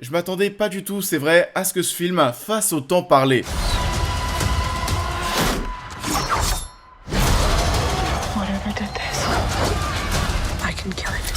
Je m'attendais pas du tout, c'est vrai, à ce que ce film fasse autant parler. Whatever did this, I can kill it.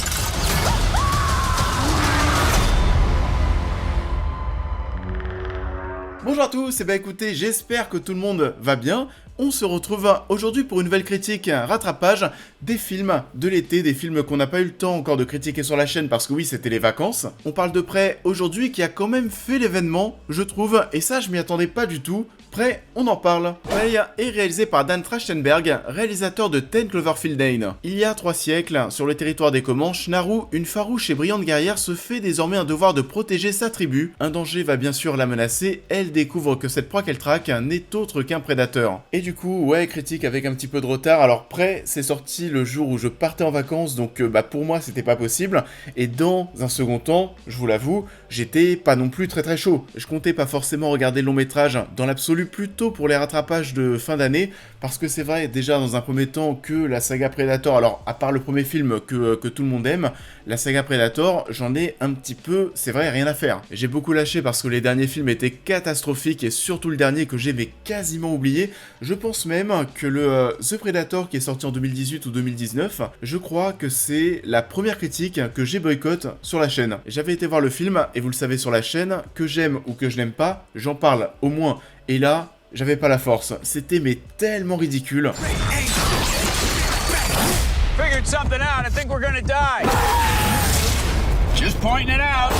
Bonjour à tous, et bah écoutez, j'espère que tout le monde va bien. On se retrouve aujourd'hui pour une nouvelle critique, un rattrapage des films de l'été, des films qu'on n'a pas eu le temps encore de critiquer sur la chaîne parce que oui, c'était les vacances. On parle de Prey aujourd'hui qui a quand même fait l'événement, je trouve, et ça je m'y attendais pas du tout. Prey, on en parle. Prey est réalisé par Dan Trachtenberg, réalisateur de 10 Cloverfield Lane. Il y a 3 siècles, sur le territoire des Comanches, Naru, une farouche et brillante guerrière, se fait désormais un devoir de protéger sa tribu. Un danger va bien sûr la menacer, elle découvre que cette proie qu'elle traque n'est autre qu'un prédateur. Et du coup, ouais, critique avec un petit peu de retard. Alors Prey, c'est sorti le jour où je partais en vacances, donc pour moi c'était pas possible. Et dans un second temps, je vous l'avoue, j'étais pas non plus très chaud. Je comptais pas forcément regarder le long métrage dans l'absolu, plutôt pour les rattrapages de fin d'année, parce que c'est vrai déjà dans un premier temps que la saga Predator, alors à part le premier film que tout le monde aime, la saga Predator, j'en ai un petit peu, c'est vrai, rien à faire. J'ai beaucoup lâché parce que les derniers films étaient catastrophiques, et surtout le dernier que j'ai quasiment oublié. Je pense même que le The Predator qui est sorti en 2018 ou 2019, je crois que c'est la première critique que j'ai boycott sur la chaîne. J'avais été voir le film, et vous le savez sur la chaîne, que j'aime ou que je n'aime pas, j'en parle au moins. Et là, j'avais pas la force. C'était mais tellement ridicule. Figured something out. I think we're gonna die. Just pointing it out.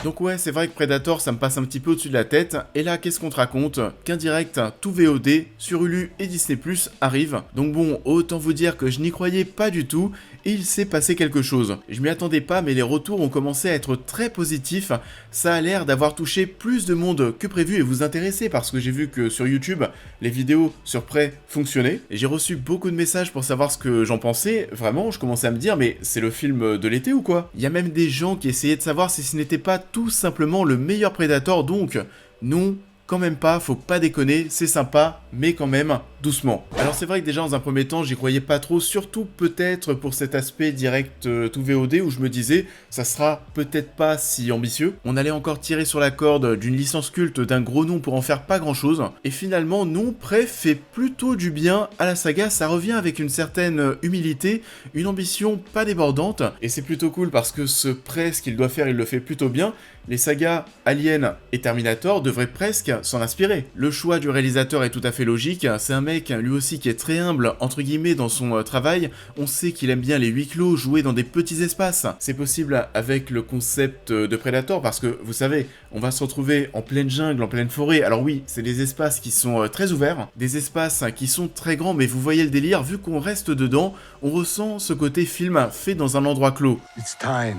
Donc ouais, c'est vrai que Predator, ça me passe un petit peu au-dessus de la tête. Et là, qu'est-ce qu'on te raconte? Qu'un direct, tout VOD, sur Hulu et Disney+, arrive. Donc bon, autant vous dire que je n'y croyais pas du tout, et il s'est passé quelque chose. Je m'y attendais pas, mais les retours ont commencé à être très positifs. Ça a l'air d'avoir touché plus de monde que prévu et vous intéresser, parce que j'ai vu que sur YouTube, les vidéos sur Prey fonctionnaient. Et j'ai reçu beaucoup de messages pour savoir ce que j'en pensais. Vraiment, je commençais à me dire, mais c'est le film de l'été ou quoi? Il y a même des gens qui essayaient de savoir si ce n'était pas tout simplement le meilleur Predator, donc non, quand même pas, faut pas déconner, c'est sympa, mais quand même, doucement. Alors c'est vrai que déjà dans un premier temps, j'y croyais pas trop, surtout peut-être pour cet aspect direct tout VOD où je me disais, ça sera peut-être pas si ambitieux. On allait encore tirer sur la corde d'une licence culte d'un gros nom pour en faire pas grand-chose, et finalement non, Prey fait plutôt du bien à la saga, ça revient avec une certaine humilité, une ambition pas débordante, et c'est plutôt cool parce que ce Prey, ce qu'il doit faire, il le fait plutôt bien. Les sagas Alien et Terminator devraient presque s'en inspirer. Le choix du réalisateur est tout à fait logique, c'est un mec lui aussi qui est très humble entre guillemets dans son travail, on sait qu'il aime bien les huis clos, jouer dans des petits espaces. C'est possible avec le concept de Predator parce que vous savez, on va se retrouver en pleine jungle, en pleine forêt, alors oui, c'est des espaces qui sont très ouverts, des espaces qui sont très grands, mais vous voyez le délire, vu qu'on reste dedans, on ressent ce côté film fait dans un endroit clos. It's time.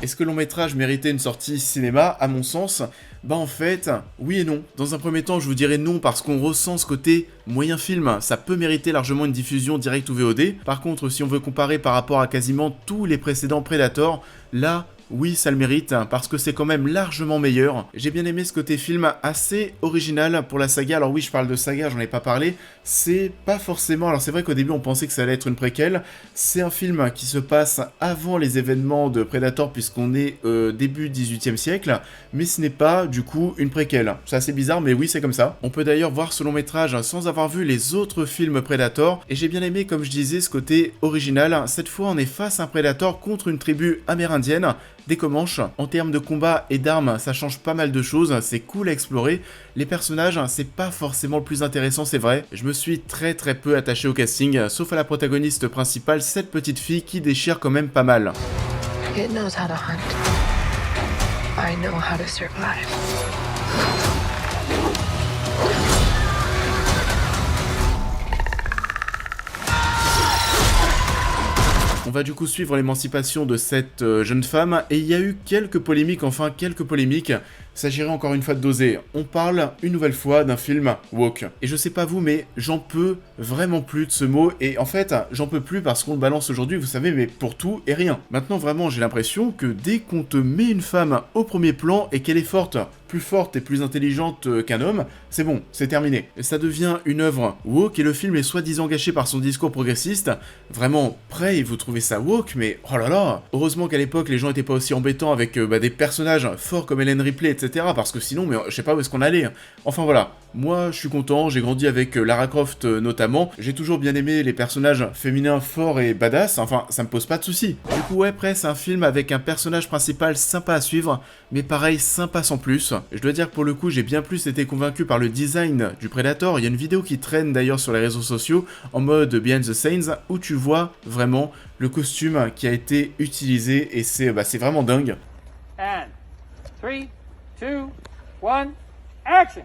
Est-ce que le long métrage méritait une sortie cinéma? À mon sens, bah en fait, oui et non. Dans un premier temps, je vous dirais non parce qu'on ressent ce côté moyen film, ça peut mériter largement une diffusion directe ou VOD. Par contre, si on veut comparer par rapport à quasiment tous les précédents Predator, là, oui, ça le mérite, parce que c'est quand même largement meilleur. J'ai bien aimé ce côté film assez original pour la saga. Alors oui, je parle de saga, j'en ai pas parlé. C'est pas forcément... Alors c'est vrai qu'au début, on pensait que ça allait être une préquelle. C'est un film qui se passe avant les événements de Predator, puisqu'on est début 18e siècle. Mais ce n'est pas, du coup, une préquelle. C'est assez bizarre, mais oui, c'est comme ça. On peut d'ailleurs voir ce long métrage sans avoir vu les autres films Predator. Et j'ai bien aimé, comme je disais, ce côté original. Cette fois, on est face à un Predator contre une tribu amérindienne des Comanches. En termes de combat et d'armes, ça change pas mal de choses, c'est cool à explorer. Les personnages, c'est pas forcément le plus intéressant, c'est vrai. Je me suis très peu attaché au casting, sauf à la protagoniste principale, cette petite fille qui déchire quand même pas mal. It knows how to hunt. I know how to survive. On va du coup suivre l'émancipation de cette jeune femme, et il y a eu quelques polémiques, s'agirait encore une fois de doser. On parle une nouvelle fois d'un film woke. Et je sais pas vous, mais j'en peux vraiment plus de ce mot, et en fait, j'en peux plus parce qu'on le balance aujourd'hui, vous savez, mais pour tout et rien. Maintenant, vraiment, j'ai l'impression que dès qu'on te met une femme au premier plan et qu'elle est forte, plus forte et plus intelligente qu'un homme, c'est bon, c'est terminé. Et ça devient une œuvre woke et le film est soi-disant gâché par son discours progressiste. Vraiment, Prey, vous trouvez ça woke, mais oh là là. Heureusement qu'à l'époque, les gens étaient pas aussi embêtants avec des personnages forts comme Ellen Ripley, etc. Parce que sinon, mais je sais pas où est-ce qu'on allait. Enfin voilà, moi je suis content, j'ai grandi avec Lara Croft notamment. J'ai toujours bien aimé les personnages féminins forts et badass, enfin ça me pose pas de soucis. Du coup ouais, Prey, c'est un film avec un personnage principal sympa à suivre, mais pareil, sympa sans plus. Je dois dire que pour le coup, j'ai bien plus été convaincu par le design du Predator. Il y a une vidéo qui traîne d'ailleurs sur les réseaux sociaux en mode Behind the Scenes où tu vois vraiment le costume qui a été utilisé et c'est vraiment dingue. And 3, 2, 1, action!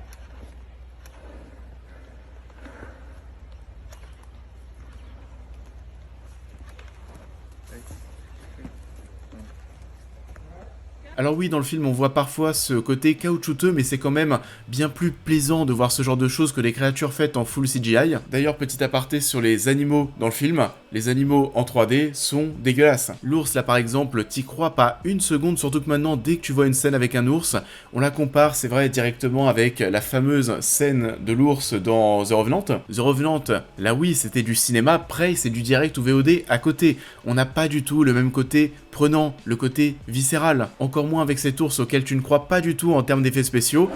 Alors oui, dans le film, on voit parfois ce côté caoutchouteux, mais c'est quand même bien plus plaisant de voir ce genre de choses que des créatures faites en full CGI. D'ailleurs, petit aparté sur les animaux dans le film, les animaux en 3D sont dégueulasses. L'ours, là par exemple, t'y crois pas une seconde, surtout que maintenant, dès que tu vois une scène avec un ours, on la compare, c'est vrai, directement avec la fameuse scène de l'ours dans The Revenant. The Revenant, là oui, c'était du cinéma, Prey, c'est du direct ou VOD à côté. On n'a pas du tout le même côté prenant, le côté viscéral. Encore moins avec cet ours auquel tu ne crois pas du tout en termes d'effets spéciaux.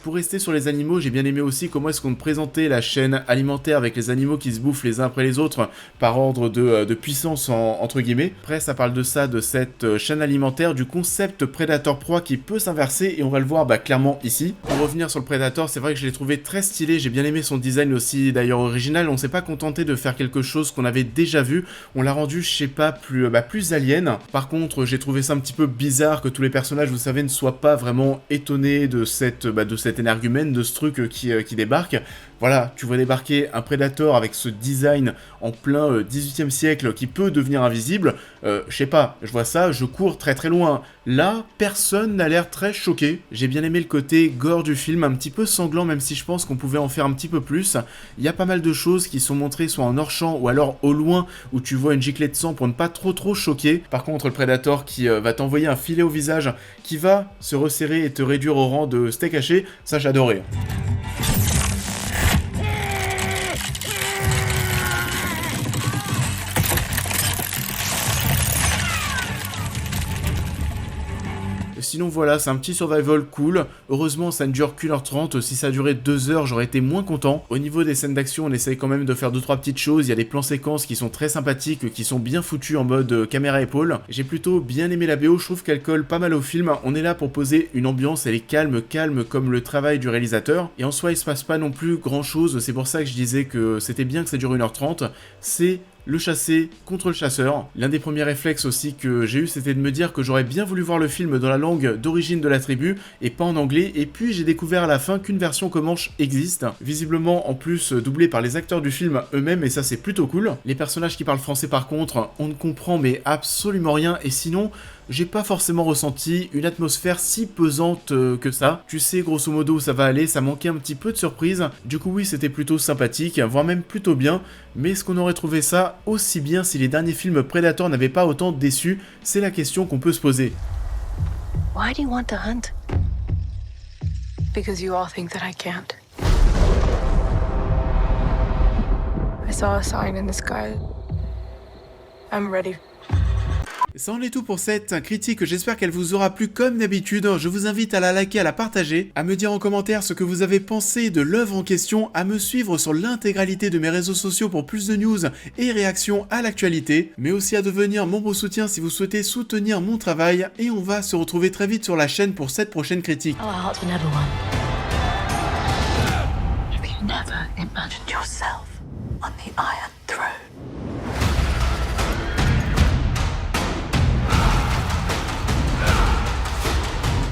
Pour rester sur les animaux, j'ai bien aimé aussi comment est-ce qu'on présentait la chaîne alimentaire avec les animaux qui se bouffent les uns après les autres par ordre de puissance entre guillemets. Après ça parle de ça, de cette chaîne alimentaire, du concept Predator-proie qui peut s'inverser et on va le voir clairement ici. Pour revenir sur le Predator, c'est vrai que je l'ai trouvé très stylé, j'ai bien aimé son design aussi d'ailleurs original, on s'est pas contenté de faire quelque chose qu'on avait déjà vu, on l'a rendu je sais pas plus alien. Par contre j'ai trouvé ça un petit peu bizarre que tous les personnages vous savez ne soient pas vraiment étonnés de cette énergumène, de ce truc qui débarque. Voilà, tu vois débarquer un Predator avec ce design en plein 18e siècle qui peut devenir invisible, je sais pas, je vois ça, je cours très très loin. Là, personne n'a l'air très choqué. J'ai bien aimé le côté gore du film, un petit peu sanglant, même si je pense qu'on pouvait en faire un petit peu plus. Il y a pas mal de choses qui sont montrées soit en hors-champ ou alors au loin où tu vois une giclée de sang pour ne pas trop choquer. Par contre, le Predator qui va t'envoyer un filet au visage qui va se resserrer et te réduire au rang de steak haché, ça j'adorais. Sinon voilà, c'est un petit survival cool. Heureusement ça ne dure qu'1h30, si ça durait 2 heures j'aurais été moins content. Au niveau des scènes d'action on essaye quand même de faire 2-3 petites choses, il y a des plans séquences qui sont très sympathiques, qui sont bien foutus en mode caméra épaule. J'ai plutôt bien aimé la BO, je trouve qu'elle colle pas mal au film, on est là pour poser une ambiance, elle est calme comme le travail du réalisateur. Et en soi il se passe pas non plus grand chose, c'est pour ça que je disais que c'était bien que ça dure 1h30, c'est le chassé contre le chasseur. L'un des premiers réflexes aussi que j'ai eu, c'était de me dire que j'aurais bien voulu voir le film dans la langue d'origine de la tribu et pas en anglais, et puis j'ai découvert à la fin qu'une version comanche existe, visiblement en plus doublée par les acteurs du film eux-mêmes, et ça c'est plutôt cool. Les personnages qui parlent français par contre, on ne comprend mais absolument rien, et sinon j'ai pas forcément ressenti une atmosphère si pesante que ça. Tu sais grosso modo où ça va aller, ça manquait un petit peu de surprise. Du coup oui, c'était plutôt sympathique, voire même plutôt bien, mais est-ce qu'on aurait trouvé ça aussi bien si les derniers films Predator n'avaient pas autant déçu? C'est la question qu'on peut se poser. Why do you want to hunt? Because you all think that I can't. I saw a sign in the sky. I'm ready. Ça en est tout pour cette critique, j'espère qu'elle vous aura plu comme d'habitude. Je vous invite à la liker, à la partager, à me dire en commentaire ce que vous avez pensé de l'œuvre en question, à me suivre sur l'intégralité de mes réseaux sociaux pour plus de news et réactions à l'actualité, mais aussi à devenir membre soutien si vous souhaitez soutenir mon travail, et on va se retrouver très vite sur la chaîne pour cette prochaine critique. Our hearts were never one. Have you never imagined yourself on the Iron Throne?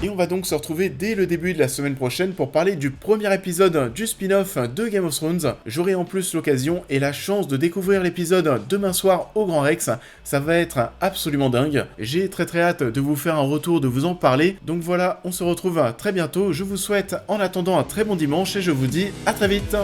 Et on va donc se retrouver dès le début de la semaine prochaine pour parler du premier épisode du spin-off de Game of Thrones. J'aurai en plus l'occasion et la chance de découvrir l'épisode demain soir au Grand Rex. Ça va être absolument dingue. J'ai très hâte de vous faire un retour, de vous en parler. Donc voilà, on se retrouve très bientôt. Je vous souhaite en attendant un très bon dimanche et je vous dis à très vite.